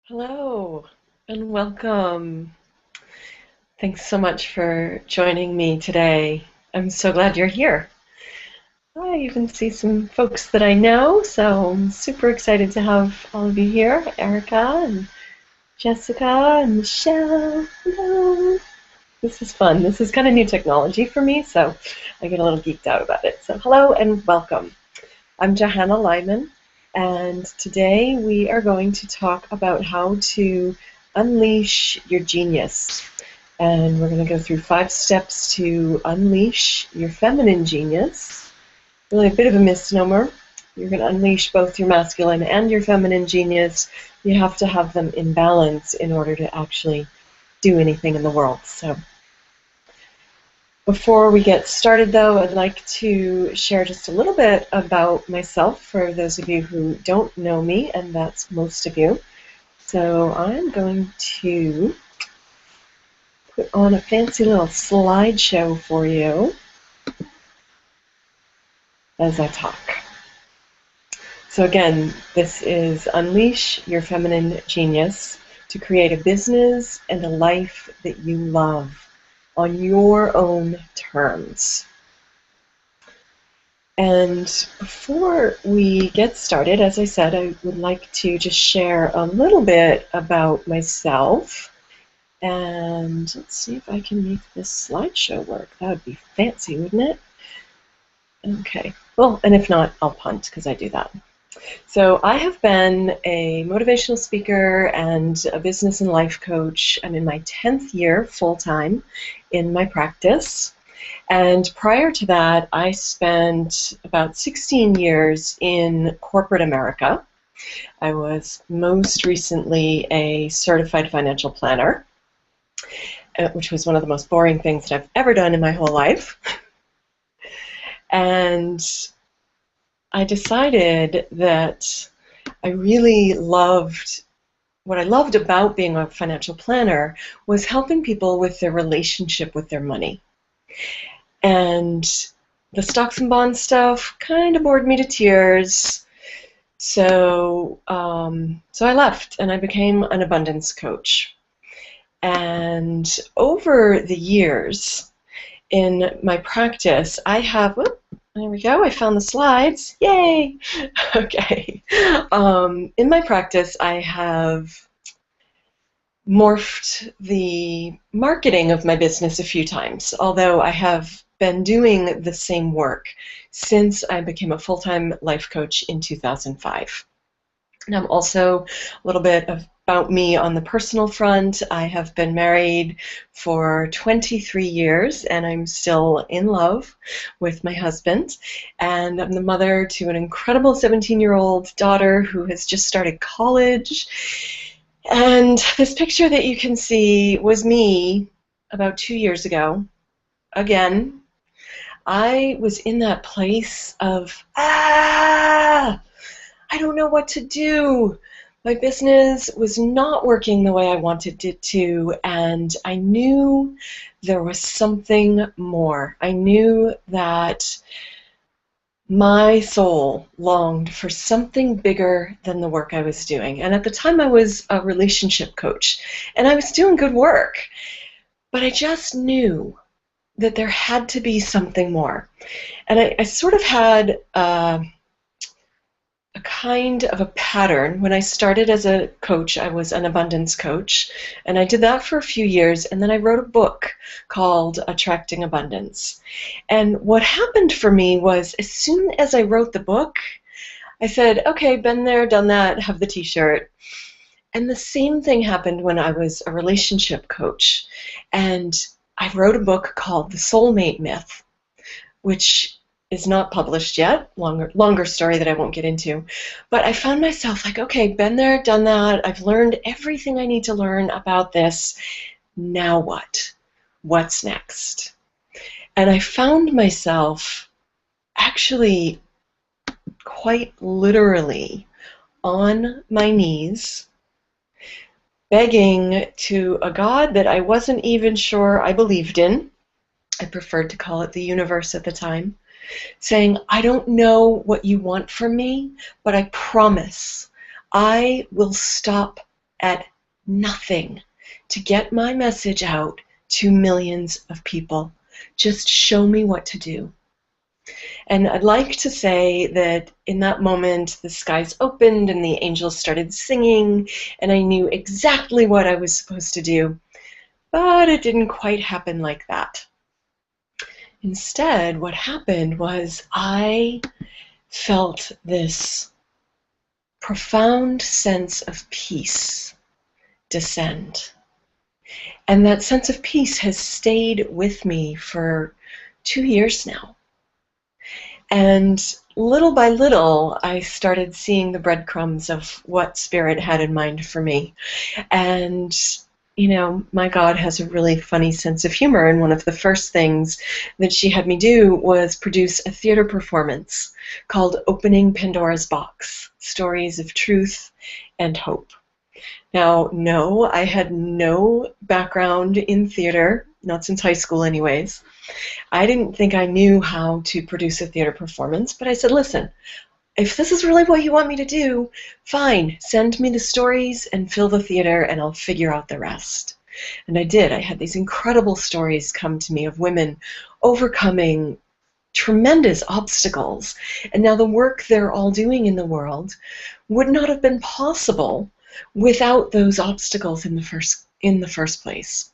Hello and welcome. Thanks so much for joining me today. I'm so glad you're here. I even see some folks that I know, so I'm super excited to have all of you here. Erica and Jessica and Michelle. Hello. This is fun. This is kind of new technology for me, so I get a little geeked out about it. So hello and welcome. I'm Johanna Lyman, and today we are going to talk about how to unleash your genius. And we're going to go through 5 steps to unleash your feminine genius. Really a bit of a misnomer. You're going to unleash both your masculine and your feminine genius. You have to have them in balance in order to actually do anything in the world. So before we get started, though, I'd like to share just a little bit about myself for those of you who don't know me, and that's most of you. So I'm going to put on a fancy little slideshow for you as I talk. So again, this is Unleash Your Feminine Genius to create a business and a life that you love on your own terms. And before we get started, as I said, I would like to just share a little bit about myself. And let's see if I can make this slideshow work. That would be fancy, wouldn't it? Okay. Well, and if not, I'll punt because I do that. So I have been a motivational speaker and a business and life coach. I'm in my 10th year full-time in my practice. And prior to that, I spent about 16 years in corporate America. I was most recently a certified financial planner, which was one of the most boring things that I've ever done in my whole life. And I decided that I really loved, what I loved about being a financial planner was helping people with their relationship with their money. And the stocks and bonds stuff kind of bored me to tears. So I left and I became an abundance coach. And over the years in my practice, I have, there we go, I found the slides, yay! Okay. In my practice, I have morphed the marketing of my business a few times, although I have been doing the same work since I became a full-time life coach in 2005. And I'm also a little bit about me on the personal front. I have been married for 23 years and I'm still in love with my husband. And I'm the mother to an incredible 17-year-old daughter who has just started college. And this picture that you can see was me about 2 years ago. Again, I was in that place of, I don't know what to do. My business was not working the way I wanted it to, and I knew there was something more. I knew that my soul longed for something bigger than the work I was doing. And at the time I was a relationship coach, and I was doing good work, but I just knew that there had to be something more. And I sort of had a kind of a pattern. When I started as a coach, I was an abundance coach, and I did that for a few years, and then I wrote a book called Attracting Abundance. And what happened for me was, as soon as I wrote the book, I said, okay, been there, done that, have the t-shirt. And the same thing happened when I was a relationship coach. And I wrote a book called The Soulmate Myth, which is not published yet, longer story that I won't get into. But I found myself like, okay, been there, done that. I've learned everything I need to learn about this. Now what? What's next? And I found myself actually quite literally on my knees begging to a God that I wasn't even sure I believed in. I preferred to call it the universe at the time, saying, I don't know what you want from me, but I promise I will stop at nothing to get my message out to millions of people. Just show me what to do. And I'd like to say that in that moment, the skies opened and the angels started singing, and I knew exactly what I was supposed to do. But it didn't quite happen like that. Instead, what happened was I felt this profound sense of peace descend. And that sense of peace has stayed with me for 2 years now. And little by little, I started seeing the breadcrumbs of what Spirit had in mind for me. And, you know, my God has a really funny sense of humor, and one of the first things that she had me do was produce a theater performance called Opening Pandora's Box, Stories of Truth and Hope. Now, no, I had no background in theater, not since high school anyways. I didn't think I knew how to produce a theater performance, but I said, listen, if this is really what you want me to do, fine, send me the stories and fill the theater and I'll figure out the rest. And I did. I had these incredible stories come to me of women overcoming tremendous obstacles. And now the work they're all doing in the world would not have been possible without those obstacles in the first place.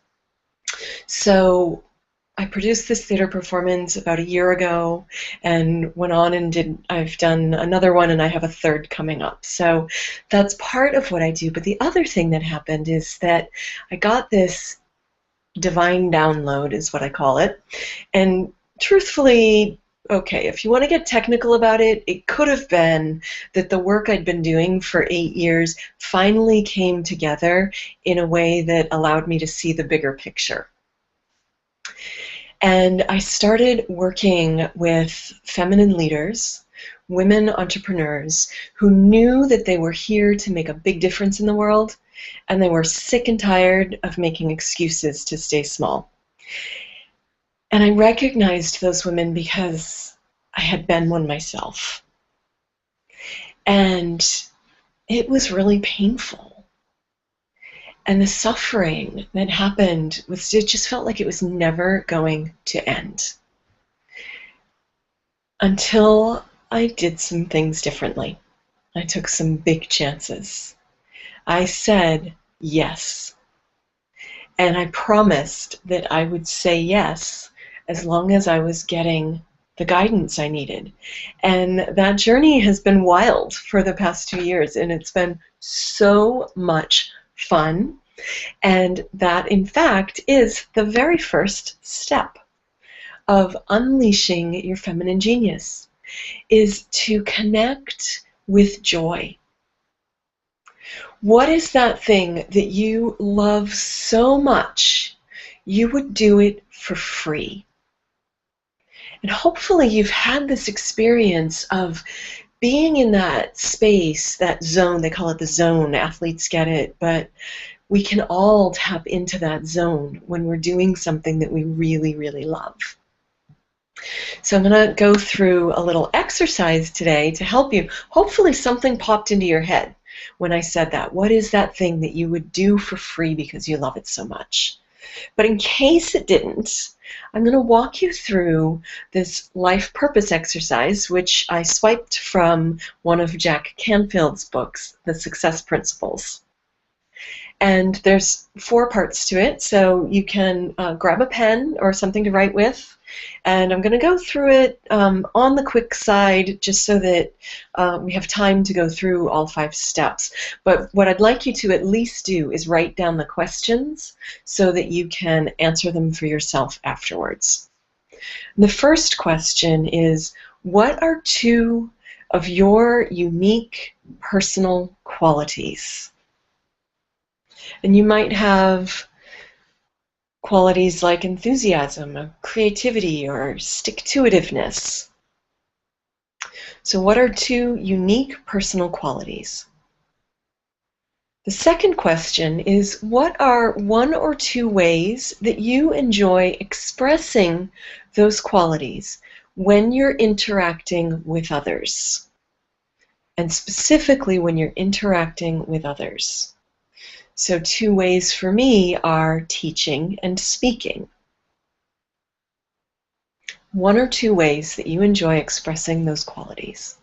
So I produced this theater performance about a year ago and went on and I've done another one and I have a third coming up. So that's part of what I do. But the other thing that happened is that I got this divine download, is what I call it. And truthfully, okay, if you want to get technical about it, it could have been that the work I'd been doing for 8 years finally came together in a way that allowed me to see the bigger picture. And I started working with feminine leaders, women entrepreneurs who knew that they were here to make a big difference in the world, and they were sick and tired of making excuses to stay small. And I recognized those women because I had been one myself. And it was really painful. And the suffering that happened it just felt like it was never going to end. Until I did some things differently. I took some big chances. I said yes. And I promised that I would say yes as long as I was getting the guidance I needed. And that journey has been wild for the past 2 years, and it's been so much fun. And that, in fact, is the very first step of unleashing your feminine genius, is to connect with joy. What is that thing that you love so much you would do it for free? And hopefully you've had this experience of being in that space, that zone. They call it the zone. Athletes get it, but we can all tap into that zone when we're doing something that we really, really love. So I'm going to go through a little exercise today to help you. Hopefully something popped into your head when I said that. What is that thing that you would do for free because you love it so much? But in case it didn't, I'm going to walk you through this life purpose exercise, which I swiped from one of Jack Canfield's books, The Success Principles. And there's 4 parts to it, so you can grab a pen or something to write with. And I'm going to go through it on the quick side just so that we have time to go through all 5 steps. But what I'd like you to at least do is write down the questions so that you can answer them for yourself afterwards. The first question is, what are 2 of your unique personal qualities? And you might have qualities like enthusiasm, or creativity, or stick-to-itiveness. So what are 2 unique personal qualities? The second question is, what are 1 or 2 ways that you enjoy expressing those qualities when you're interacting with others? And specifically when you're interacting with others. So 2 ways for me are teaching and speaking. 1 or 2 ways that you enjoy expressing those qualities.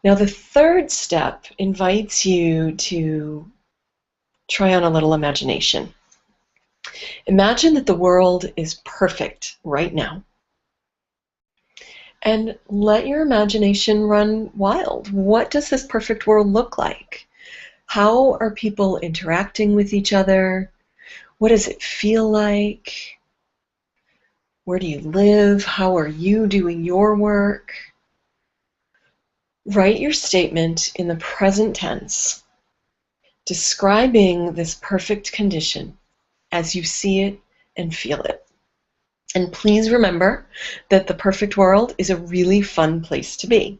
Now, the 3rd step invites you to try on a little imagination. Imagine that the world is perfect right now. And let your imagination run wild. What does this perfect world look like? How are people interacting with each other? What does it feel like? Where do you live? How are you doing your work? Write your statement in the present tense, describing this perfect condition as you see it and feel it. And please remember that the perfect world is a really fun place to be.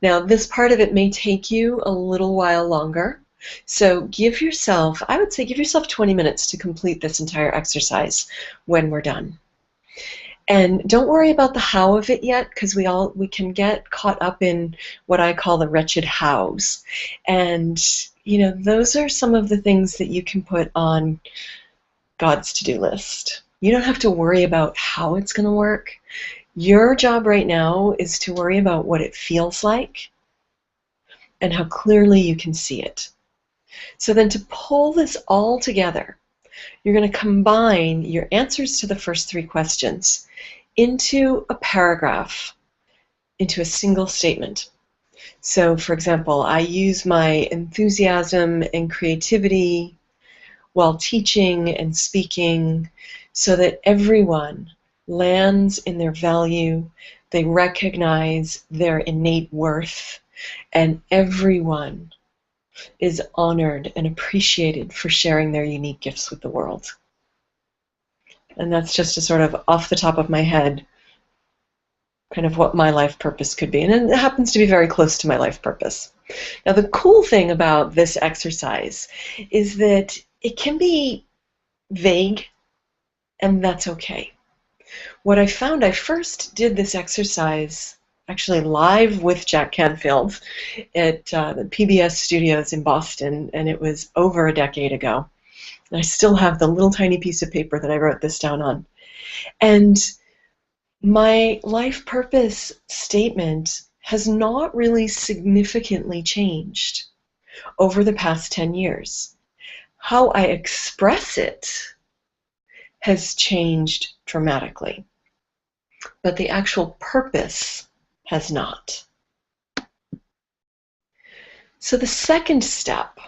Now, this part of it may take you a little while longer, so give yourself, I would say, give yourself 20 minutes to complete this entire exercise when we're done. And don't worry about the how of it yet, because we can get caught up in what I call the wretched hows. And, those are some of the things that you can put on God's to-do list. You don't have to worry about how it's going to work. Your job right now is to worry about what it feels like and how clearly you can see it. So then to pull this all together, you're going to combine your answers to the first 3 questions into a paragraph, into a single statement. So, for example, I use my enthusiasm and creativity while teaching and speaking so that everyone lands in their value, they recognize their innate worth, and everyone is honored and appreciated for sharing their unique gifts with the world. And that's just a sort of off the top of my head kind of what my life purpose could be. And it happens to be very close to my life purpose. Now, the cool thing about this exercise is that it can be vague, and that's okay. What I found, I first did this exercise actually live with Jack Canfield at the PBS studios in Boston, and it was over a decade ago. And I still have the little tiny piece of paper that I wrote this down on. And my life purpose statement has not really significantly changed over the past 10 years. How I express it has changed dramatically, but the actual purpose has not. So the second step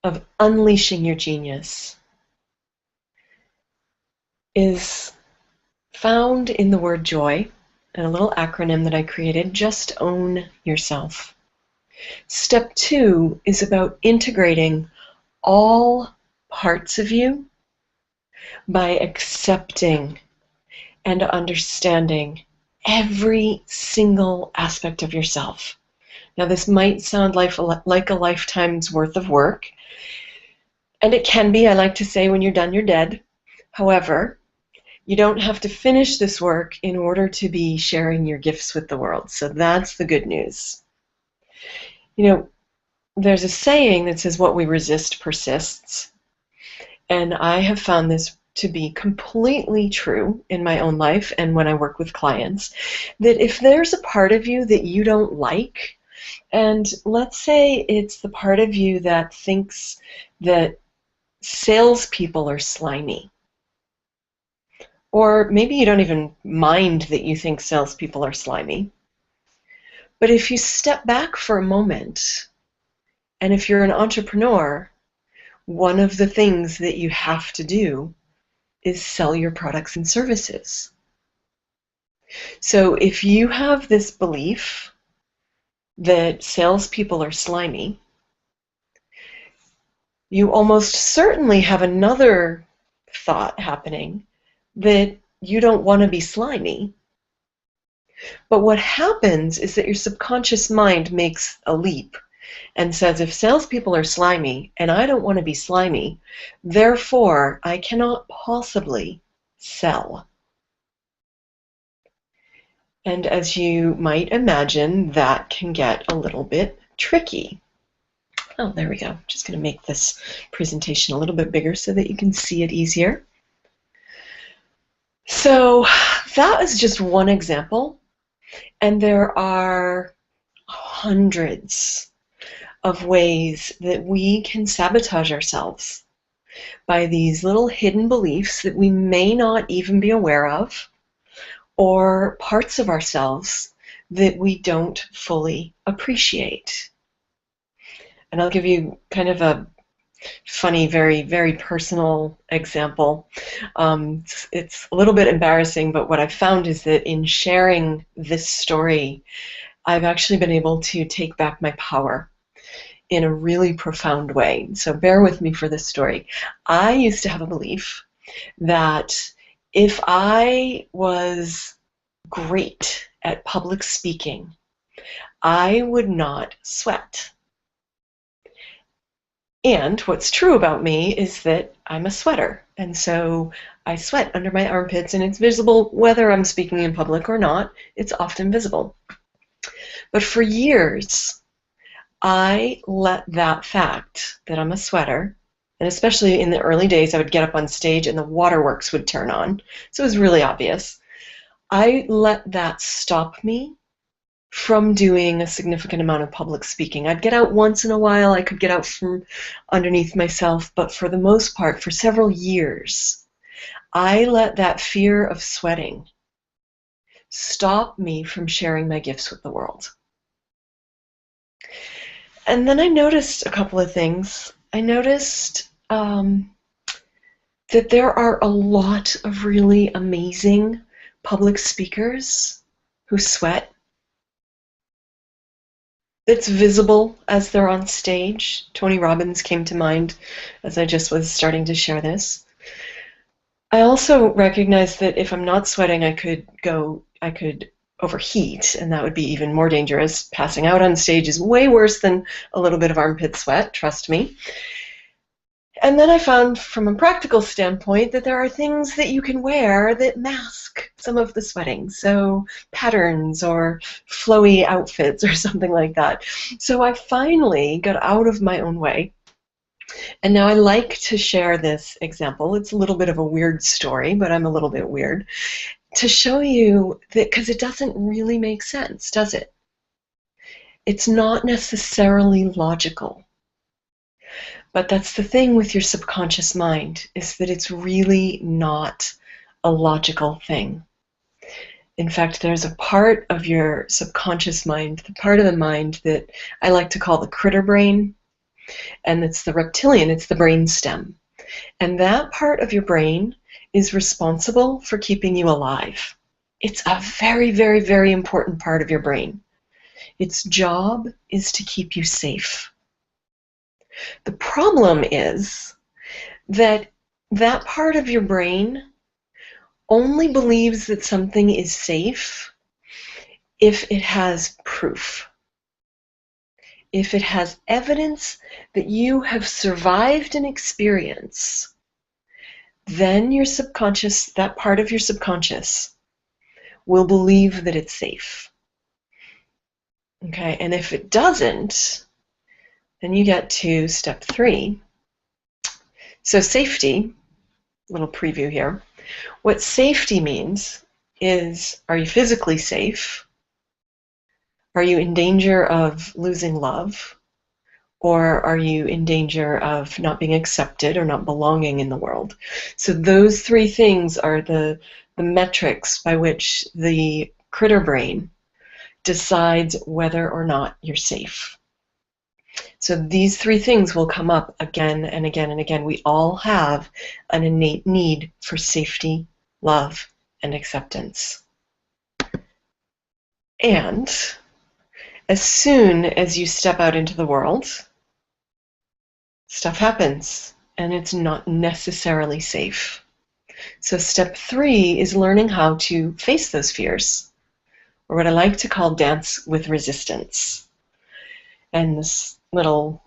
of unleashing your genius is found in the word joy and a little acronym that I created, Just Own Yourself. Step 2 is about integrating all parts of you by accepting and understanding every single aspect of yourself. Now, this might sound like a lifetime's worth of work, and it can be. I like to say when you're done, you're dead. However, you don't have to finish this work in order to be sharing your gifts with the world. So that's the good news. There's a saying that says what we resist persists. And I have found this to be completely true in my own life and when I work with clients, that if there's a part of you that you don't like, and let's say it's the part of you that thinks that salespeople are slimy, or maybe you don't even mind that you think salespeople are slimy, but if you step back for a moment, and if you're an entrepreneur, one of the things that you have to do is sell your products and services. So if you have this belief that salespeople are slimy, you almost certainly have another thought happening that you don't want to be slimy. But what happens is that your subconscious mind makes a leap and says, if salespeople are slimy and I don't want to be slimy, therefore I cannot possibly sell. And as you might imagine, that can get a little bit tricky. Oh, there we go. Just going to make this presentation a little bit bigger so that you can see it easier. So that is just one example, and there are hundreds of ways that we can sabotage ourselves by these little hidden beliefs that we may not even be aware of, or parts of ourselves that we don't fully appreciate. And I'll give you kind of a funny, very, very personal example. It's a little bit embarrassing, but what I've found is that in sharing this story, I've actually been able to take back my power in a really profound way. So bear with me for this story. I used to have a belief that if I was great at public speaking, I would not sweat. And what's true about me is that I'm a sweater, and so I sweat under my armpits, and it's visible whether I'm speaking in public or not. It's often visible. But for years, I let that fact that I'm a sweater, and especially in the early days, I would get up on stage and the waterworks would turn on, so it was really obvious. I let that stop me from doing a significant amount of public speaking. I'd get out once in a while, I could get out from underneath myself, but for the most part, for several years, I let that fear of sweating stop me from sharing my gifts with the world. And then I noticed a couple of things. I noticed that there are a lot of really amazing public speakers who sweat. It's visible as they're on stage. Tony Robbins came to mind as I just was starting to share this. I also recognize that if I'm not sweating, I could overheat, and that would be even more dangerous. Passing out on stage is way worse than a little bit of armpit sweat, trust me. And then I found, from a practical standpoint, that there are things that you can wear that mask some of the sweating. So patterns or flowy outfits or something like that. So I finally got out of my own way. And now I like to share this example. It's a little bit of a weird story, but I'm a little bit weird, to show you that, because it doesn't really make sense, does it? It's not necessarily logical. But that's the thing with your subconscious mind, is that it's really not a logical thing. In fact, there's a part of your subconscious mind, the part of the mind that I like to call the critter brain, and it's the reptilian, it's the brain stem. And that part of your brain is responsible for keeping you alive. It's a very, very, very important part of your brain. Its job is to keep you safe. The problem is that that part of your brain only believes that something is safe if it has proof. If it has evidence that you have survived an experience, then your subconscious, that part of your subconscious, will believe that it's safe. Okay, and if it doesn't, then you get to step 3. So safety, little preview here. What safety means is, are you physically safe? Are you in danger of losing love? Or are you in danger of not being accepted or not belonging in the world? So those 3 things are the metrics by which the critter brain decides whether or not you're safe. So these 3 things will come up again and again and again. We all have an innate need for safety, love, and acceptance. And as soon as you step out into the world, stuff happens, and it's not necessarily safe. So step 3 is learning how to face those fears, or what I like to call dance with resistance. And this little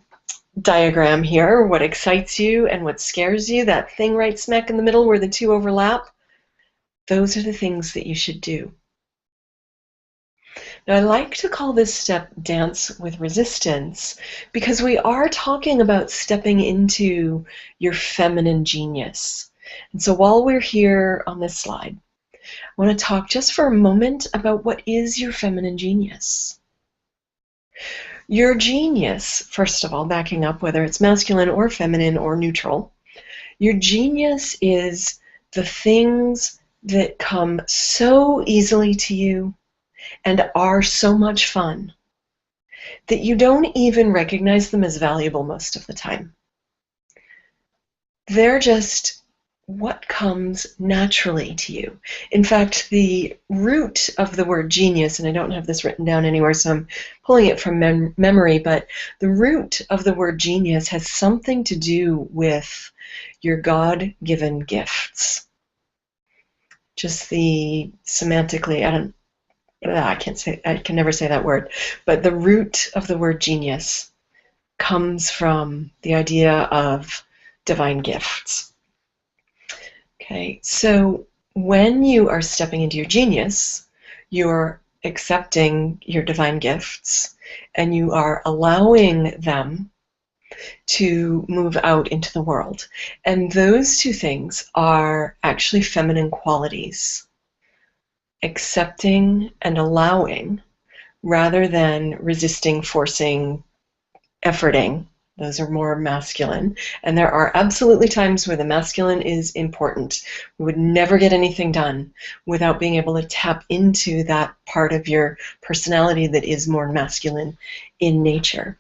diagram here, what excites you and what scares you, that thing right smack in the middle where the 2 overlap, those are the things that you should do. Now, I like to call this step Dance with Resistance because we are talking about stepping into your feminine genius. And so while we're here on this slide, I want to talk just for a moment about what is your feminine genius. Your genius, first of all, backing up, whether it's masculine or feminine or neutral, your genius is the things that come so easily to you and are so much fun that you don't even recognize them as valuable most of the time. They're just what comes naturally to you. In fact, the root of the word genius, and I don't have this written down anywhere, so I'm pulling it from memory, but the root of the word genius has something to do with your God-given gifts. Just the semantically, I can never say that word, but the root of the word genius comes from the idea of divine gifts. Okay, so when you are stepping into your genius, you're accepting your divine gifts and you are allowing them to move out into the world. And those two things are actually feminine qualities. Accepting and allowing rather than resisting, forcing, efforting. Those are more masculine. And there are absolutely times where the masculine is important. We would never get anything done without being able to tap into that part of your personality that is more masculine in nature.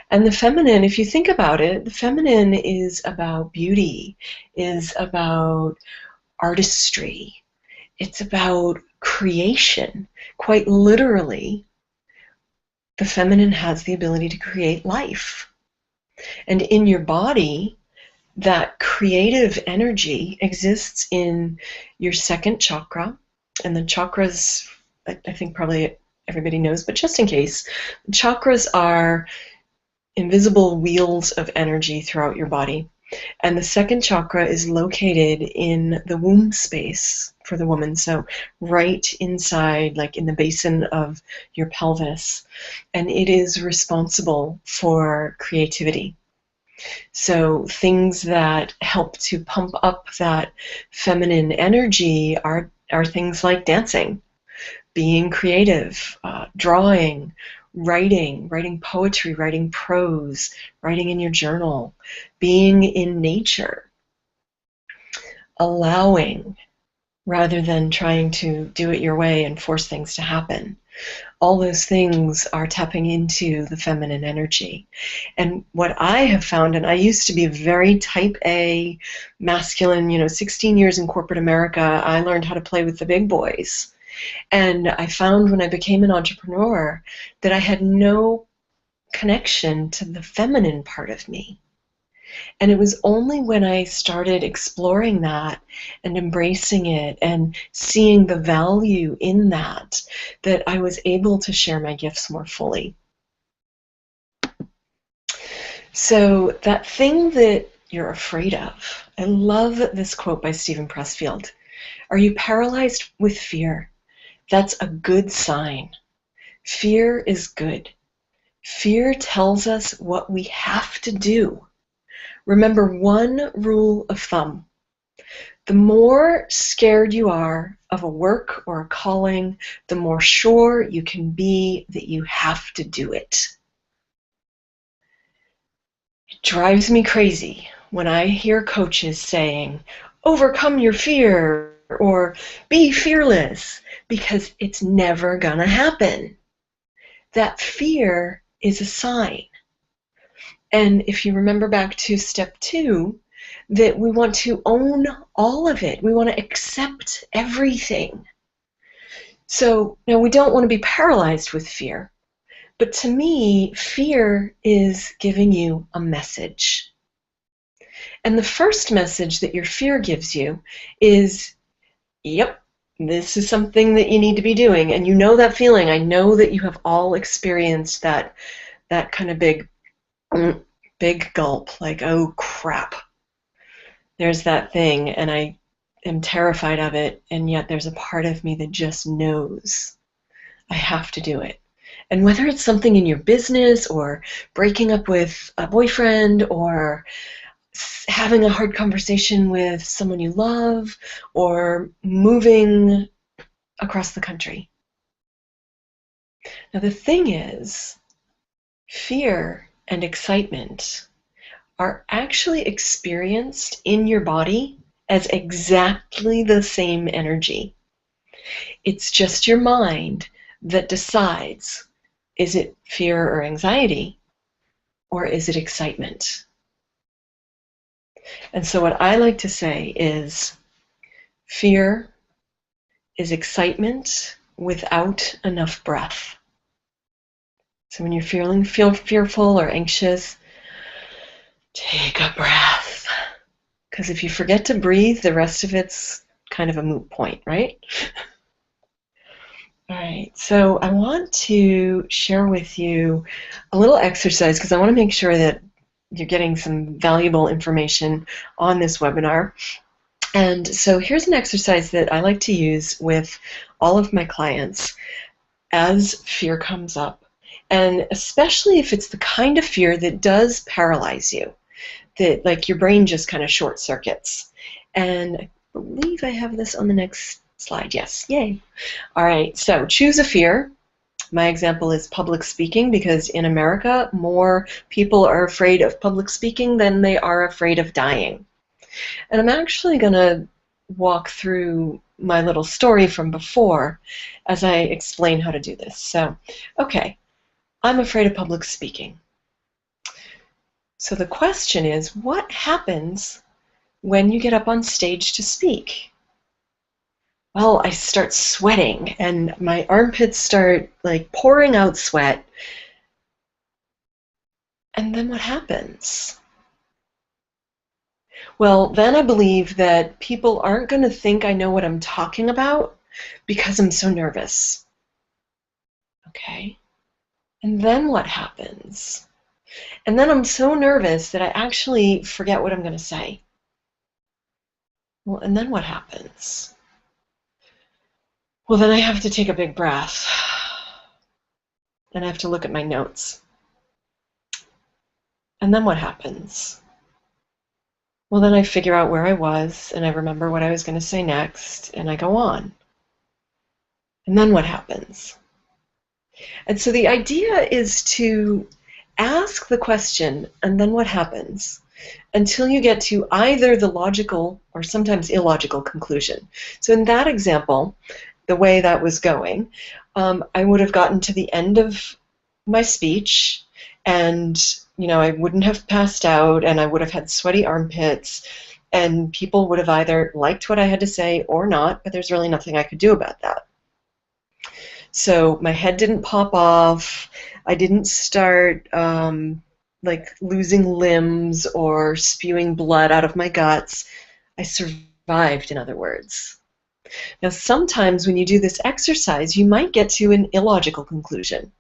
And the feminine, if you think about it, the feminine is about beauty, is about artistry. It's about creation. Quite literally, the feminine has the ability to create life. And in your body, that creative energy exists in your second chakra. And the chakras, I think probably everybody knows, but just in case, chakras are invisible wheels of energy throughout your body. And the second chakra is located in the womb space for the woman, so right inside, like in the basin of your pelvis. And it is responsible for creativity. So things that help to pump up that feminine energy are things like dancing, being creative, drawing, writing poetry, writing prose, writing in your journal, being in nature, allowing rather than trying to do it your way and force things to happen. All those things are tapping into the feminine energy. And what I have found, and I used to be very type A, masculine, 16 years in corporate America, I learned how to play with the big boys. And I found when I became an entrepreneur that I had no connection to the feminine part of me. And it was only when I started exploring that and embracing it and seeing the value in that that I was able to share my gifts more fully. So that thing that you're afraid of, I love this quote by Steven Pressfield. Are you paralyzed with fear? That's a good sign. Fear is good. Fear tells us what we have to do. Remember one rule of thumb. The more scared you are of a work or a calling, the more sure you can be that you have to do it. It drives me crazy when I hear coaches saying, overcome your fear or be fearless, because it's never gonna happen. That fear is a sign. And if you remember back to step 2, that we want to own all of it. We want to accept everything. So now we don't want to be paralyzed with fear. But to me, fear is giving you a message. And the first message that your fear gives you is, yep, this is something that you need to be doing. And you know that feeling. I know that you have all experienced that kind of big gulp, like, oh crap, there's that thing and I am terrified of it, and yet there's a part of me that just knows I have to do it. And whether it's something in your business or breaking up with a boyfriend or having a hard conversation with someone you love or moving across the country. Now, the thing is, fear and excitement are actually experienced in your body as exactly the same energy. It's just your mind that decides, is it fear or anxiety, or is it excitement? And so what I like to say is fear is excitement without enough breath. So when you're feel fearful or anxious, take a breath. Because if you forget to breathe, the rest of it's kind of a moot point, right? All right, so I want to share with you a little exercise because I want to make sure that you're getting some valuable information on this webinar. And so here's an exercise that I like to use with all of my clients as fear comes up, and especially if it's the kind of fear that does paralyze you, that like your brain just kind of short circuits. And I believe I have this on the next slide. Yes, yay. All right, so choose a fear. My example is public speaking, because in America, more people are afraid of public speaking than they are afraid of dying. And I'm actually going to walk through my little story from before as I explain how to do this. So, okay, I'm afraid of public speaking. So the question is, what happens when you get up on stage to speak? Well, I start sweating and my armpits start like pouring out sweat. And then what happens? Well, then I believe that people aren't going to think I know what I'm talking about because I'm so nervous. Okay? And then what happens? And then I'm so nervous that I actually forget what I'm going to say. Well, and then what happens? Well, then I have to take a big breath. And I have to look at my notes. And then what happens? Well, then I figure out where I was, and I remember what I was going to say next, and I go on. And then what happens? And so the idea is to ask the question, and then what happens, until you get to either the logical or sometimes illogical conclusion. So in that example, the way that was going, I would have gotten to the end of my speech, and I wouldn't have passed out, and I would have had sweaty armpits, and people would have either liked what I had to say or not, but there's really nothing I could do about that. So my head didn't pop off. I didn't start like losing limbs or spewing blood out of my guts. I survived, in other words. Now, sometimes when you do this exercise, you might get to an illogical conclusion.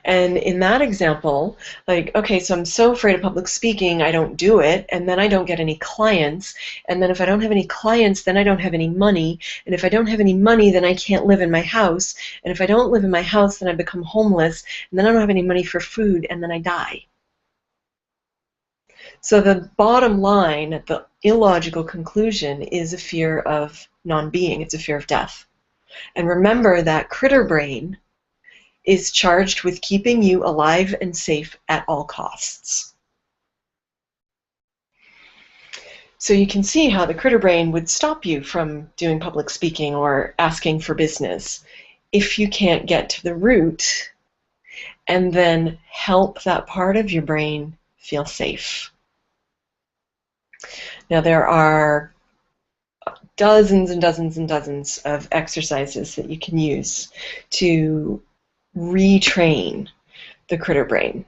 And in that example, like, okay, so I'm so afraid of public speaking, I don't do it, and then I don't get any clients, and then if I don't have any clients, then I don't have any money, and if I don't have any money, then I can't live in my house, and if I don't live in my house, then I become homeless, and then I don't have any money for food, and then I die. So the bottom line, the illogical conclusion, is a fear of non-being. It's a fear of death. And remember that critter brain is charged with keeping you alive and safe at all costs. So you can see how the critter brain would stop you from doing public speaking or asking for business if you can't get to the root and then help that part of your brain feel safe. Now there are dozens and dozens and dozens of exercises that you can use to retrain the critter brain.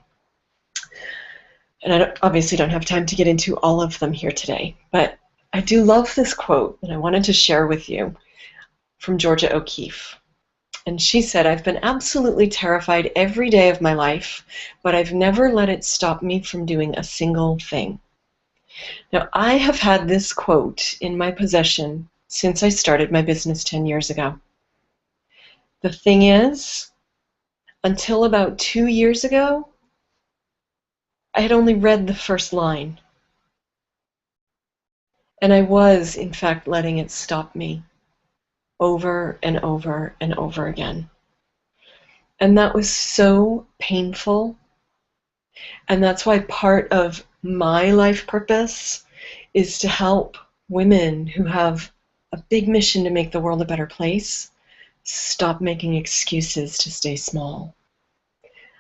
And I obviously don't have time to get into all of them here today, but I do love this quote that I wanted to share with you from Georgia O'Keeffe. And she said, "I've been absolutely terrified every day of my life, but I've never let it stop me from doing a single thing." Now, I have had this quote in my possession since I started my business 10 years ago. The thing is, until about 2 years ago, I had only read the first line. And I was, in fact, letting it stop me over and over and over again. And that was so painful. And that's why part of my life purpose is to help women who have a big mission to make the world a better place stop making excuses to stay small.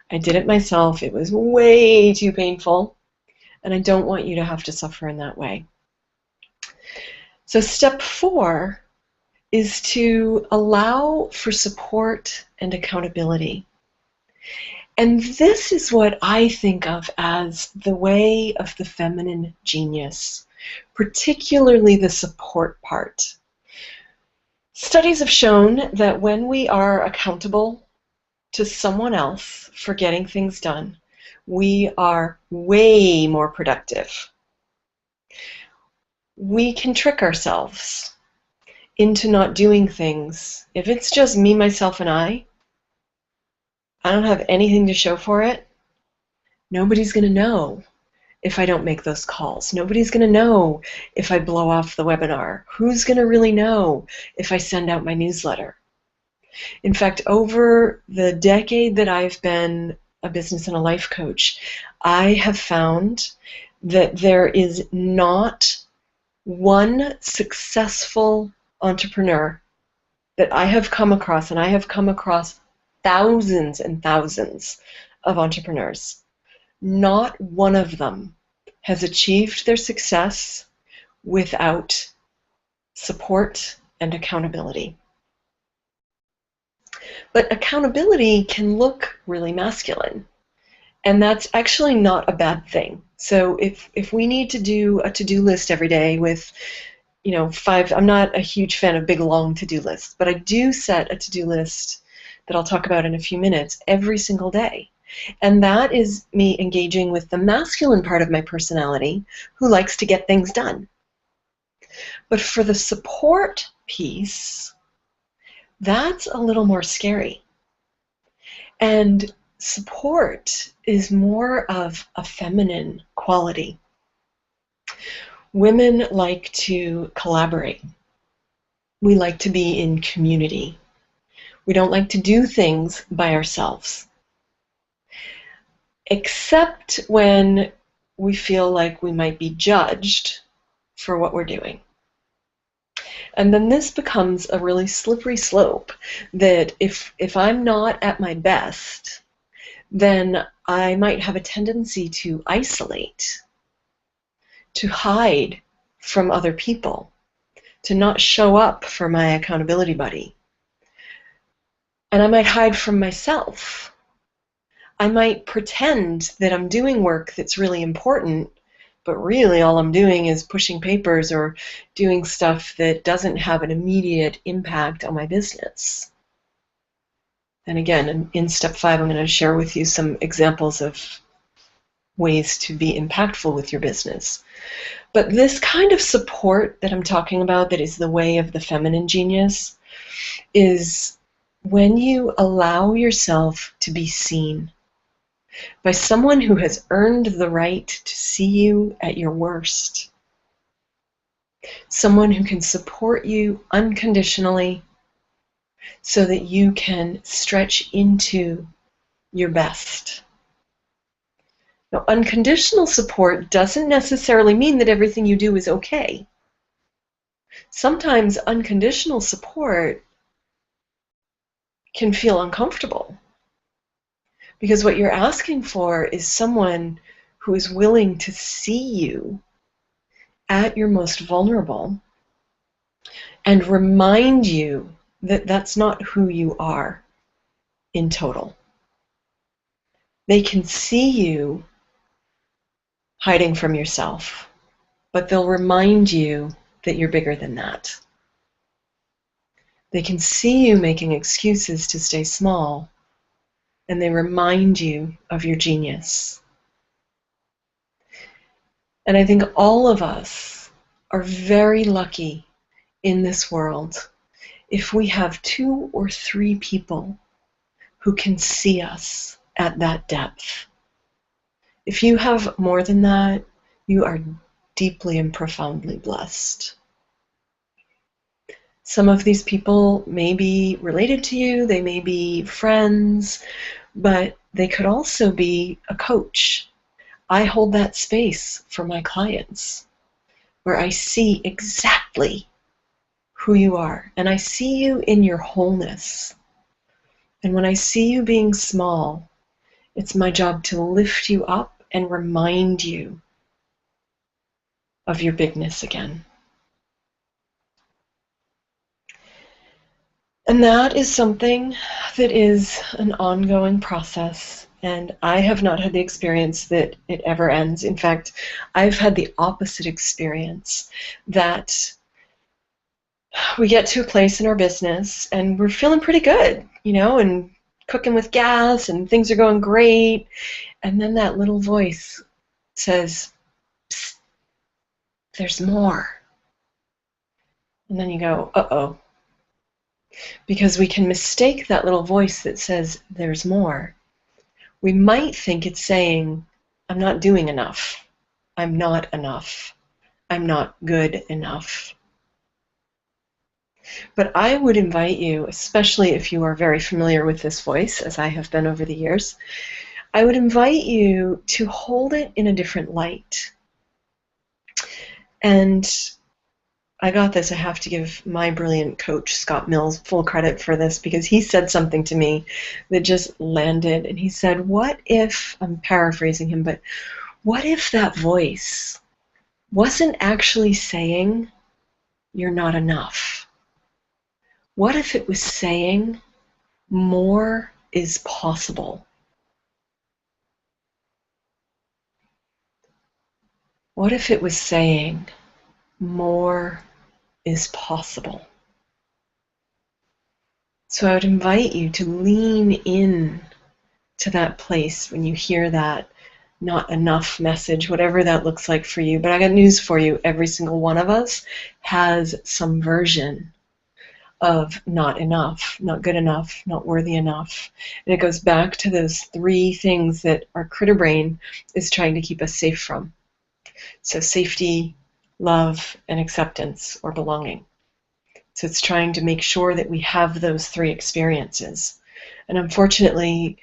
I did it myself. It was way too painful, and I don't want you to have to suffer in that way. So step 4 is to allow for support and accountability. And this is what I think of as the way of the feminine genius, particularly the support part. Studies have shown that when we are accountable to someone else for getting things done, we are way more productive. We can trick ourselves into not doing things. If it's just me, myself, and I don't have anything to show for it, nobody's going to know if I don't make those calls. Nobody's going to know if I blow off the webinar. Who's going to really know if I send out my newsletter? In fact, over the decade that I've been a business and a life coach, I have found that there is not one successful entrepreneur that I have come across, and I have come across thousands and thousands of entrepreneurs. Not one of them has achieved their success without support and accountability. But accountability can look really masculine, and that's actually not a bad thing. So if we need to do a to-do list every day with, 5, I'm not a huge fan of big long to-do lists, but I do set a to-do list that I'll talk about in a few minutes every single day. And that is me engaging with the masculine part of my personality who likes to get things done. But for the support piece, that's a little more scary. And support is more of a feminine quality. Women like to collaborate. We like to be in community. We don't like to do things by ourselves, except when we feel like we might be judged for what we're doing. And then this becomes a really slippery slope that if I'm not at my best, then I might have a tendency to isolate, to hide from other people, to not show up for my accountability buddy. And I might hide from myself. I might pretend that I'm doing work that's really important, but really all I'm doing is pushing papers or doing stuff that doesn't have an immediate impact on my business. And again, in step 5, I'm going to share with you some examples of ways to be impactful with your business. But this kind of support that I'm talking about, that is the way of the feminine genius, is when you allow yourself to be seen by someone who has earned the right to see you at your worst. Someone who can support you unconditionally so that you can stretch into your best. Now, unconditional support doesn't necessarily mean that everything you do is okay. Sometimes unconditional support can feel uncomfortable, because what you're asking for is someone who is willing to see you at your most vulnerable and remind you that that's not who you are in total. They can see you hiding from yourself, but they'll remind you that you're bigger than that. They can see you making excuses to stay small, and they remind you of your genius. And I think all of us are very lucky in this world if we have 2 or 3 people who can see us at that depth. If you have more than that, you are deeply and profoundly blessed. Some of these people may be related to you, they may be friends, but they could also be a coach. I hold that space for my clients where I see exactly who you are, and I see you in your wholeness. And when I see you being small, it's my job to lift you up and remind you of your bigness again. And that is something that is an ongoing process, and I have not had the experience that it ever ends. In fact, I've had the opposite experience, that we get to a place in our business and we're feeling pretty good, and cooking with gas and things are going great, and then that little voice says, "Psst, there's more." And then you go, uh-oh. Because we can mistake that little voice that says there's more. We might think it's saying, I'm not doing enough. I'm not enough. I'm not good enough. But I would invite you, especially if you are very familiar with this voice, as I have been over the years, I would invite you to hold it in a different light. And I got this. I have to give my brilliant coach, Scott Mills, full credit for this, because he said something to me that just landed. And he said, what if, I'm paraphrasing him, but what if that voice wasn't actually saying you're not enough? What if it was saying more is possible? What if it was saying more is possible? So I would invite you to lean in to that place when you hear that not enough message, whatever that looks like for you. But I got news for you. Every single one of us has some version of not enough, not good enough, not worthy enough. And it goes back to those 3 things that our critter brain is trying to keep us safe from. So safety, love, and acceptance or belonging. So it's trying to make sure that we have those 3 experiences. And unfortunately,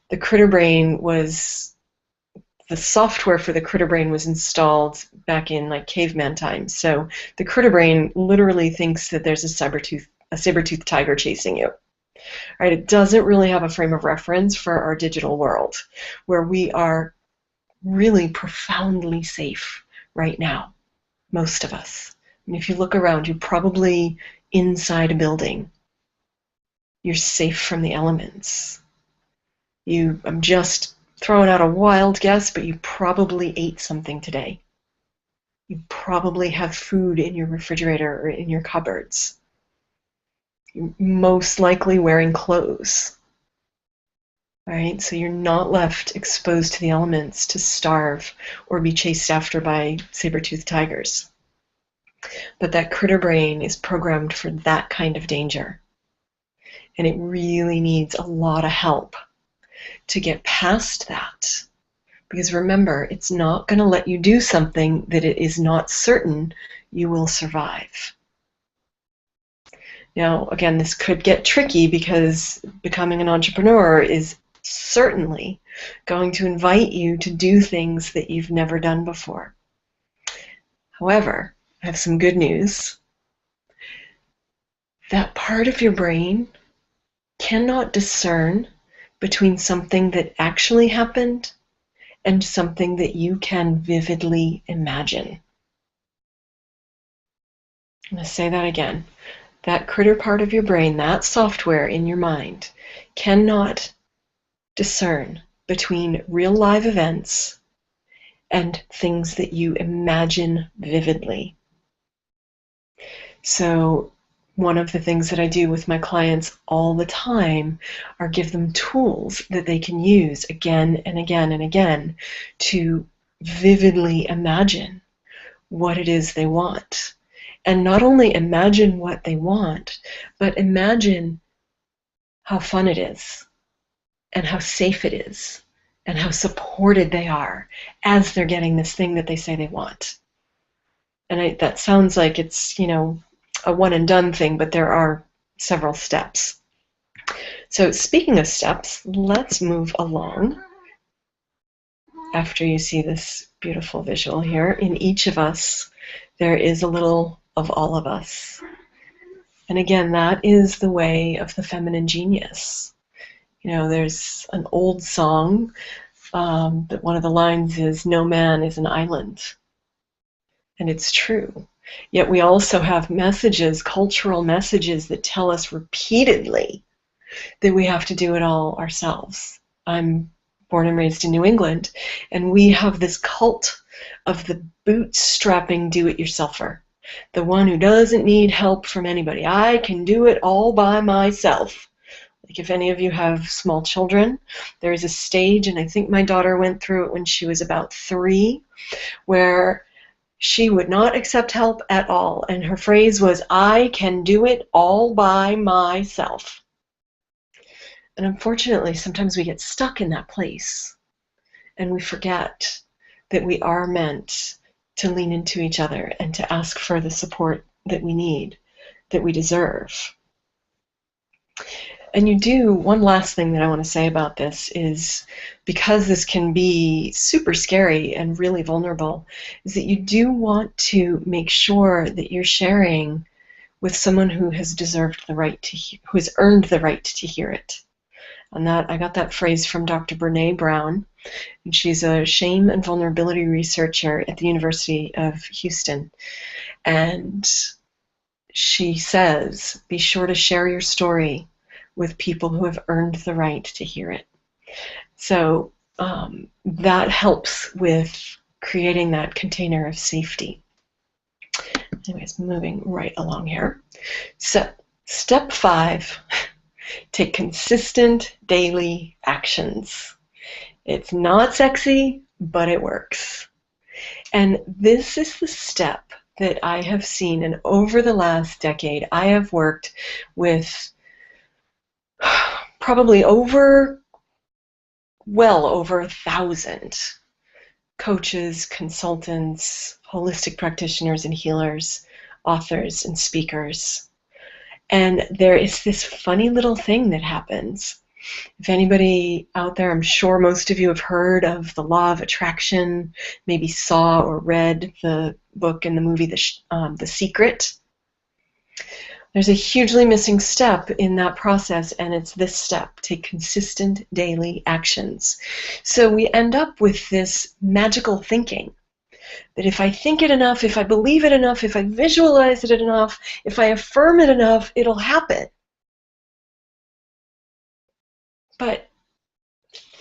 the critter brain the software for the critter brain was installed back in like caveman times. So the critter brain literally thinks that there's a saber-toothed tiger chasing you. Right? It doesn't really have a frame of reference for our digital world, where we are really profoundly safe right now, most of us. And if you look around, you're probably inside a building. You're safe from the elements. I'm just throwing out a wild guess, but you probably ate something today. You probably have food in your refrigerator or in your cupboards. You're most likely wearing clothes. Right? So you're not left exposed to the elements to starve or be chased after by saber-toothed tigers. But that critter brain is programmed for that kind of danger. And it really needs a lot of help to get past that. Because remember, it's not going to let you do something that it is not certain you will survive. Now, again, this could get tricky because becoming an entrepreneur is certainly going to invite you to do things that you've never done before. However, I have some good news. That part of your brain cannot discern between something that actually happened and something that you can vividly imagine. I'm going to say that again. That critter part of your brain, that software in your mind, cannot discern between real live events and things that you imagine vividly. So one of the things that I do with my clients all the time are give them tools that they can use again and again and again to vividly imagine what it is they want. and not only imagine what they want, but imagine how fun it is and how safe it is and how supported they are as they're getting this thing that they say they want. And that sounds like it's, a one and done thing, but there are several steps. So speaking of steps, let's move along. After you see this beautiful visual here, in each of us, there is a little of all of us. And again, that is the way of the feminine genius. There's an old song that one of the lines is, "No man is an island." And it's true. Yet we also have messages, cultural messages, that tell us repeatedly that we have to do it all ourselves. I'm born and raised in New England, and we have this cult of the bootstrapping do-it-yourselfer, the one who doesn't need help from anybody. I can do it all by myself. Like if any of you have small children, there is a stage, and I think my daughter went through it when she was about 3, where she would not accept help at all, and her phrase was, "I can do it all by myself." And unfortunately, sometimes we get stuck in that place, and we forget that we are meant to lean into each other and to ask for the support that we need, that we deserve. And one last thing that I want to say about this is, because this can be super scary and really vulnerable, is that you do want to make sure that you're sharing with someone who has who has earned the right to hear it. And I got that phrase from Dr. Brené Brown, and she's a shame and vulnerability researcher at the University of Houston. And she says, be sure to share your story with people who have earned the right to hear it. So that helps with creating that container of safety. Anyways, moving right along here. So, step 5, take consistent daily actions. It's not sexy, but it works. And this is the step that I have seen, and over the last decade, I have worked with probably well over 1,000 coaches, consultants, holistic practitioners and healers, authors and speakers. And there is this funny little thing that happens. If anybody out there, I'm sure most of you have heard of the law of attraction, maybe saw or read the book and the movie The Secret. There's a hugely missing step in that process, and it's this step: take consistent daily actions. So we end up with this magical thinking that if I think it enough, if I believe it enough, if I visualize it enough, if I affirm it enough, it'll happen. But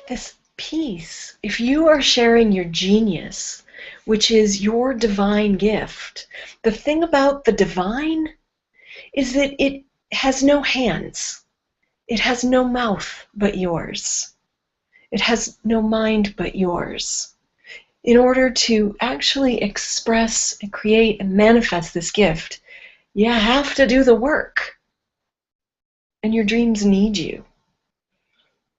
this piece, if you are sharing your genius, which is your divine gift, the thing about the divine is that it has no hands. It has no mouth but yours. It has no mind but yours. In order to actually express and create and manifest this gift, you have to do the work. And your dreams need you.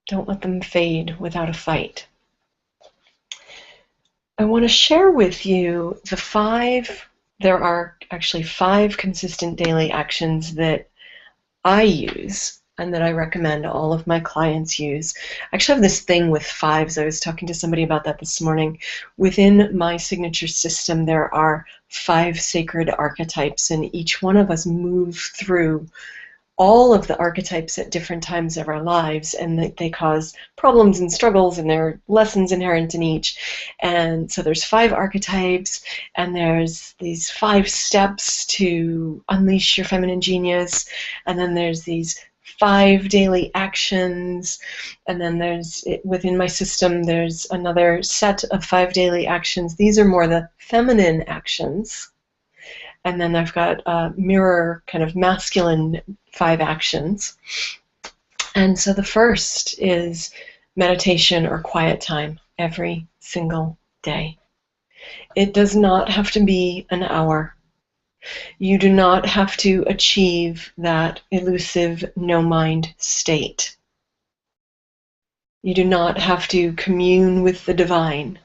Don't let them fade without a fight. I want to share with you there are actually 5 consistent daily actions that I use and that I recommend all of my clients use. I actually have this thing with 5s. I was talking to somebody about that this morning. Within my signature system, there are 5 sacred archetypes, and each one of us move through all of the archetypes at different times of our lives, and they cause problems and struggles, and there are lessons inherent in each. And so there's 5 archetypes, and there's these 5 steps to unleash your feminine genius, and then there's these 5 daily actions, and then within my system there's another set of 5 daily actions. These are more the feminine actions. And then I've got a mirror kind of masculine 5 actions. And so the first is meditation or quiet time every single day. It does not have to be an hour. You do not have to achieve that elusive no-mind state. You do not have to commune with the divine.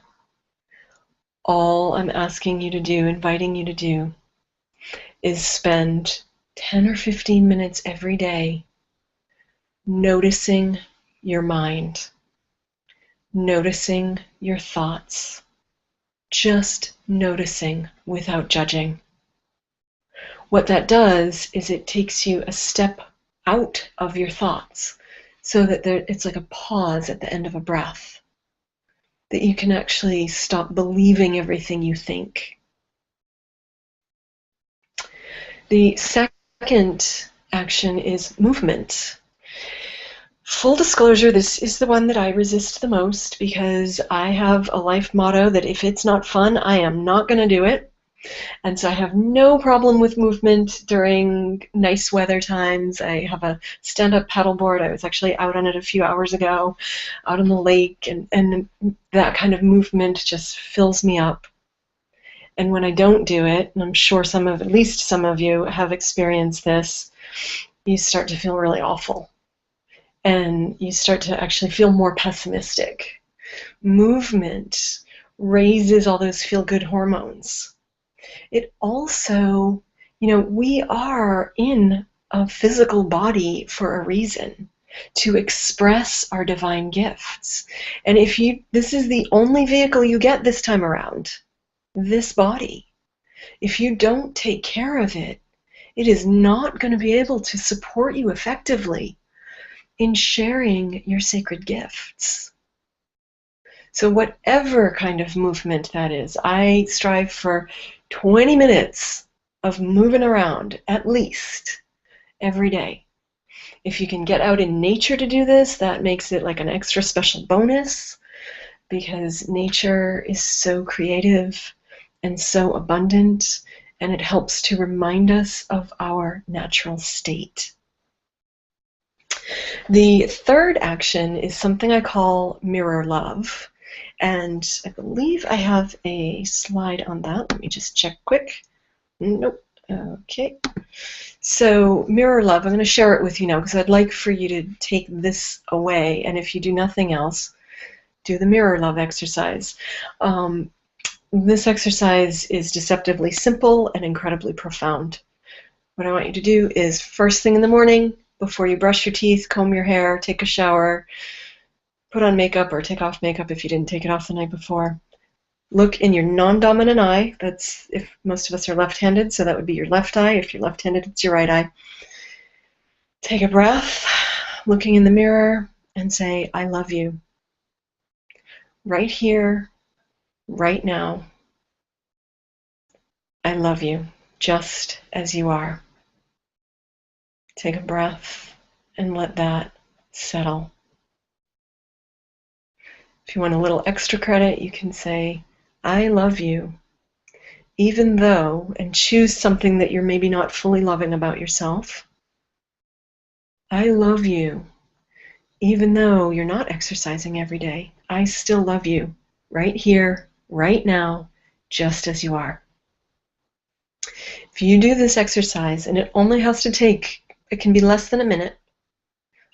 All I'm asking you to do, inviting you to do, is spend 10 or 15 minutes every day noticing your mind, noticing your thoughts, just noticing without judging. What that does is it takes you a step out of your thoughts so that it's like a pause at the end of a breath, that you can actually stop believing everything you think. The second action is movement. Full disclosure, this is the one that I resist the most because I have a life motto that if it's not fun, I am not going to do it. And so I have no problem with movement during nice weather times. I have a stand-up paddleboard. I was actually out on it a few hours ago, out on the lake, and that kind of movement just fills me up. And when I don't do it, and I'm sure at least some of you have experienced this, you start to feel really awful. And you start to actually feel more pessimistic. Movement raises all those feel-good hormones. It also, we are in a physical body for a reason, to express our divine gifts. And this is the only vehicle you get this time around, this body. If you don't take care of it, it is not going to be able to support you effectively in sharing your sacred gifts. So whatever kind of movement that is, I strive for 20 minutes of moving around at least every day. If you can get out in nature to do this, that makes it like an extra special bonus, because nature is so creative and so abundant, and it helps to remind us of our natural state. The third action is something I call mirror love. And I believe I have a slide on that. Let me just check quick. Nope. Okay. So mirror love, I'm going to share it with you now because I'd like for you to take this away. And if you do nothing else, do the mirror love exercise. This exercise is deceptively simple and incredibly profound. What I want you to do is first thing in the morning, before you brush your teeth, comb your hair, take a shower, put on makeup or take off makeup if you didn't take it off the night before. Look in your non-dominant eye. That's if most of us are left-handed, so that would be your left eye. If you're left-handed, it's your right eye. Take a breath, looking in the mirror, and say, I love you. Right here, right now. I love you, just as you are. Take a breath and let that settle. If you want a little extra credit, you can say, I love you, even though, and choose something that you're maybe not fully loving about yourself. I love you, even though you're not exercising every day. I still love you, right here, right now, just as you are. If you do this exercise, and it only has to take, it can be less than a minute,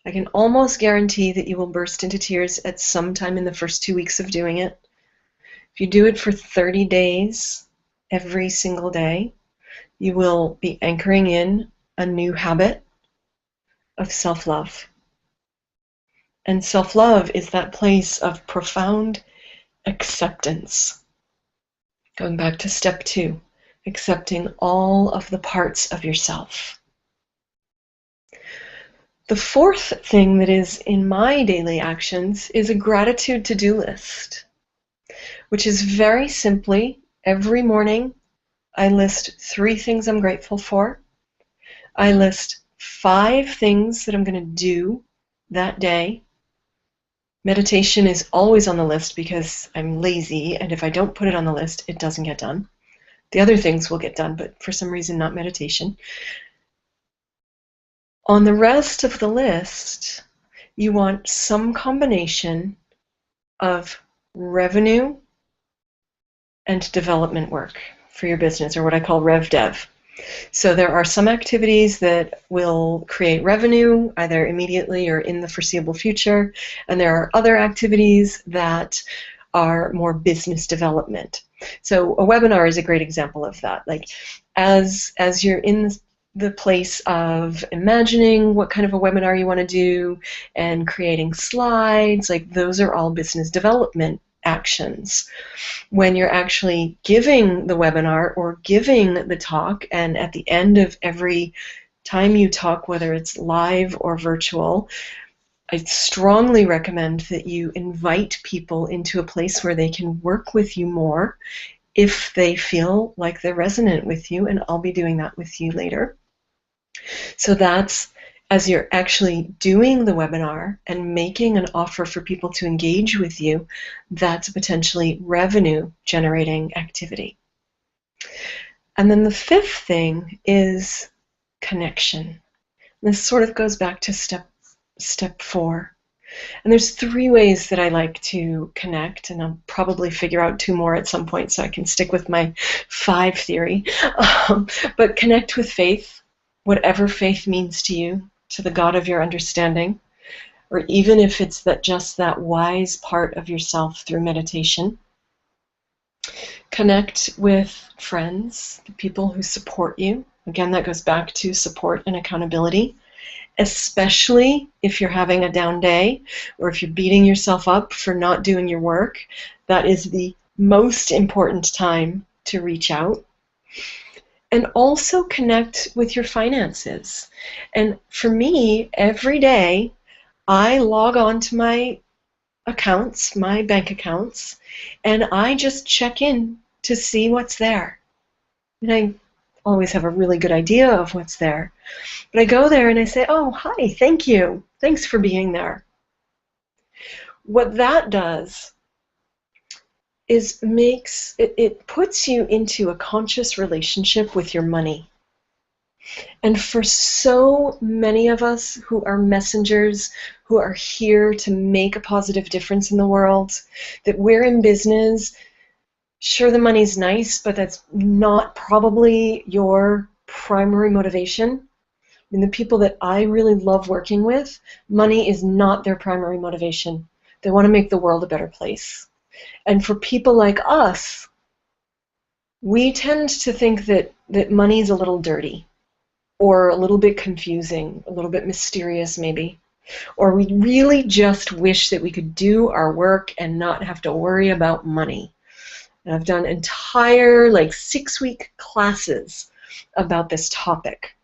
I can almost guarantee that you will burst into tears at some time in the first 2 weeks of doing it. If you do it for 30 days, every single day, you will be anchoring in a new habit of self-love. And self-love is that place of profound acceptance. Going back to step 2, accepting all of the parts of yourself. The fourth thing that is in my daily actions is a gratitude to-do list, which is very simply, every morning, I list 3 things I'm grateful for. I list 5 things that I'm going to do that day. Meditation is always on the list because I'm lazy, and if I don't put it on the list, it doesn't get done. The other things will get done, but for some reason, not meditation. On the rest of the list, you want some combination of revenue and development work for your business, or what I call Rev Dev. So there are some activities that will create revenue either immediately or in the foreseeable future, and there are other activities that are more business development. So a webinar is a great example of that. Like as you're in the place of imagining what kind of a webinar you want to do and creating slides, like those are all business development actions. When you're actually giving the webinar or giving the talk, and at the end of every time you talk, whether it's live or virtual, I strongly recommend that you invite people into a place where they can work with you more if they feel like they're resonant with you, and I'll be doing that with you later. So that's as you're actually doing the webinar and making an offer for people to engage with you, that's a potentially revenue generating activity. And then the fifth thing is connection. This sort of goes back to step 4. And there's 3 ways that I like to connect, and I'll probably figure out 2 more at some point so I can stick with my 5 theory. But connect with faith, whatever faith means to you, to the God of your understanding, or even if it's just that wise part of yourself through meditation. Connect with friends, the people who support you. Again, that goes back to support and accountability, especially if you're having a down day or if you're beating yourself up for not doing your work. That is the most important time to reach out. And also connect with your finances. And for me, every day, I log on to my accounts, my bank accounts, and I just check in to see what's there. And I always have a really good idea of what's there. But I go there and I say, oh, hi, thank you. Thanks for being there. What that does is it puts you into a conscious relationship with your money. And for so many of us who are messengers, who are here to make a positive difference in the world, that we're in business, sure, the money's nice, but that's not probably your primary motivation. I mean, the people that I really love working with, money is not their primary motivation. They want to make the world a better place. And for people like us, we tend to think that money is a little dirty, or a little bit confusing, a little bit mysterious maybe. Or we really just wish that we could do our work and not have to worry about money. And I've done entire 6-week classes about this topic.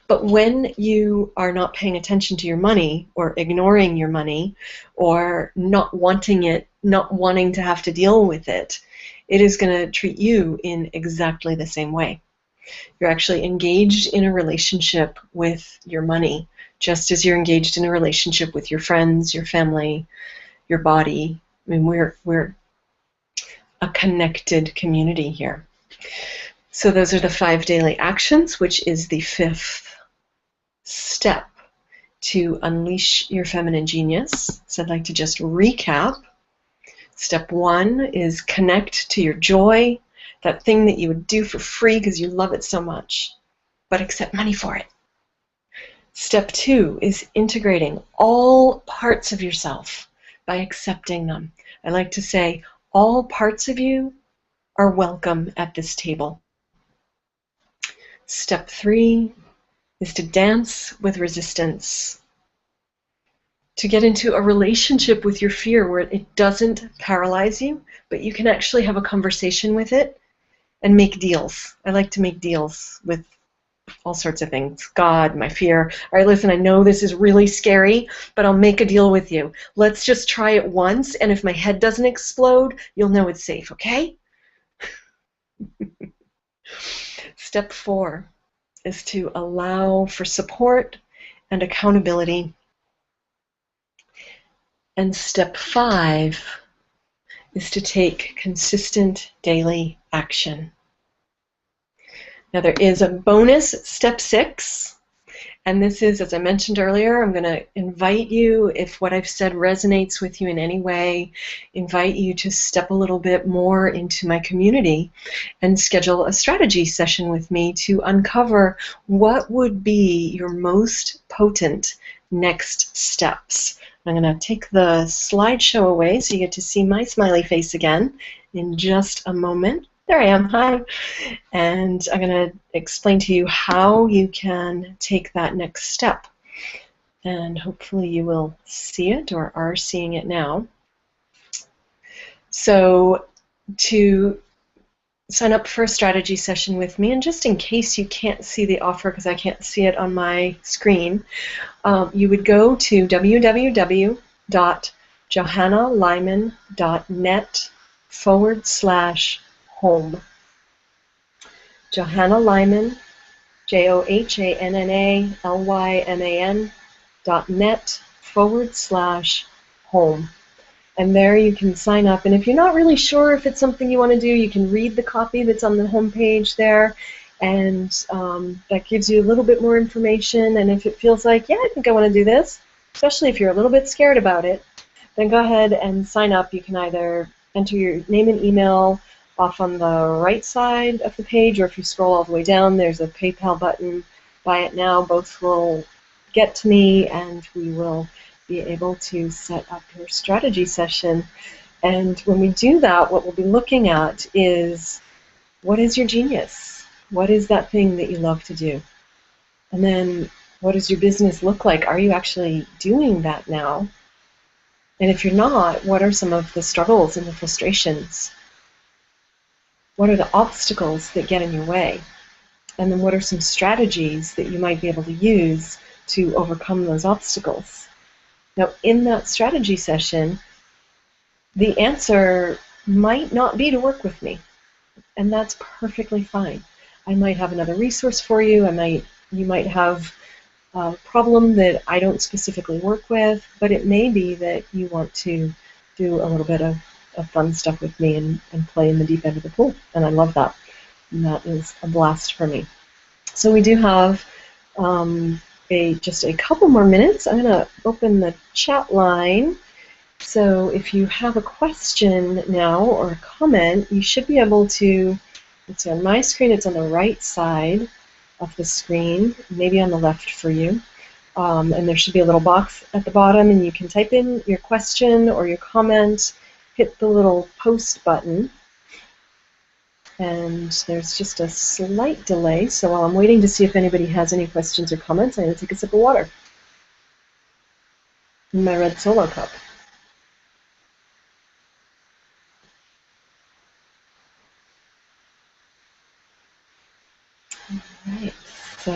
But when you are not paying attention to your money, or ignoring your money, or not wanting it, not wanting to have to deal with it, it is going to treat you in exactly the same way. You're actually engaged in a relationship with your money, just as you're engaged in a relationship with your friends, your family, your body. I mean, we're a connected community here. So those are the 5 daily actions, which is the 5th step to unleash your feminine genius. So I'd like to just recap. Step 1 is connect to your joy, that thing that you would do for free because you love it so much, but accept money for it. Step 2 is integrating all parts of yourself by accepting them. I like to say all parts of you are welcome at this table. Step 3 is to dance with resistance, to get into a relationship with your fear where it doesn't paralyze you, but you can actually have a conversation with it and make deals. I like to make deals with all sorts of things. God, my fear. All right, listen, I know this is really scary, but I'll make a deal with you. Let's just try it once, and if my head doesn't explode, you'll know it's safe, okay? Step 4 is to allow for support and accountability. And step 5 is to take consistent daily action. Now there is a bonus, step 6, And this is, as I mentioned earlier, I'm going to invite you, if what I've said resonates with you in any way, invite you to step a little bit more into my community and schedule a strategy session with me to uncover what would be your most potent next steps. I'm going to take the slideshow away so you get to see my smiley face again in just a moment. There I am. Hi. And I'm going to explain to you how you can take that next step. And hopefully you will see it or are seeing it now. So to sign up for a strategy session with me, and just in case you can't see the offer because I can't see it on my screen, you would go to www.johannalyman.net/home. Johanna Lyman, JohannaLyman.net/home. And there you can sign up. And if you're not really sure if it's something you want to do, you can read the copy that's on the home page there. And that gives you a little bit more information. And if it feels like, yeah, I think I want to do this, especially if you're a little bit scared about it, then go ahead and sign up. You can either enter your name and email off on the right side of the page, or if you scroll all the way down, there's a PayPal button. Buy it now. Both will get to me, and we will be able to set up your strategy session. And when we do that, what we'll be looking at is, what is your genius? What is that thing that you love to do? And then what does your business look like? Are you actually doing that now? And if you're not, what are some of the struggles and the frustrations? What are the obstacles that get in your way? And then what are some strategies that you might be able to use to overcome those obstacles? Now, in that strategy session, the answer might not be to work with me, and that's perfectly fine. I might have another resource for you. You might have a problem that I don't specifically work with, but it may be that you want to do a little bit of fun stuff with me and play in the deep end of the pool, and I love that. And that is a blast for me. So we do have just a couple more minutes. I'm going to open the chat line. So if you have a question now or a comment, you should be able to, let's see, on my screen it's on the right side of the screen, maybe on the left for you. And there should be a little box at the bottom, and you can type in your question or your comment, hit the little post button. And there's just a slight delay, so while I'm waiting to see if anybody has any questions or comments, I'm going to take a sip of water in my red Solo cup. Alright, so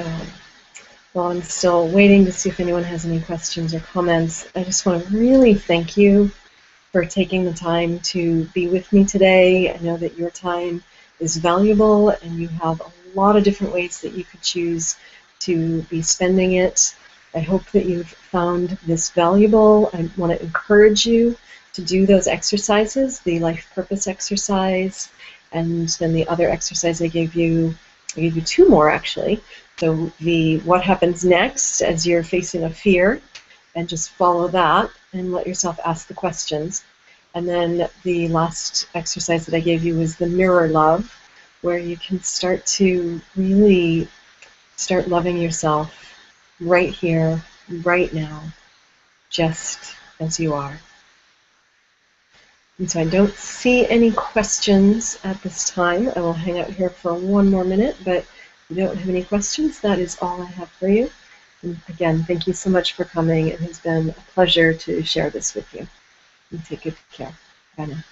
while I'm still waiting to see if anyone has any questions or comments, I just want to really thank you for taking the time to be with me today. I know that your time is valuable, and you have a lot of different ways that you could choose to be spending it. I hope that you've found this valuable. I want to encourage you to do those exercises, the life purpose exercise, and then the other exercise I gave you two more actually. So the what happens next as you're facing a fear, and just follow that and let yourself ask the questions. And then the last exercise that I gave you was the mirror love, where you can start to really start loving yourself right here, right now, just as you are. And so I don't see any questions at this time. I will hang out here for one more minute, but if you don't have any questions, that is all I have for you. And again, thank you so much for coming. It has been a pleasure to share this with you. And take good care. Bye now.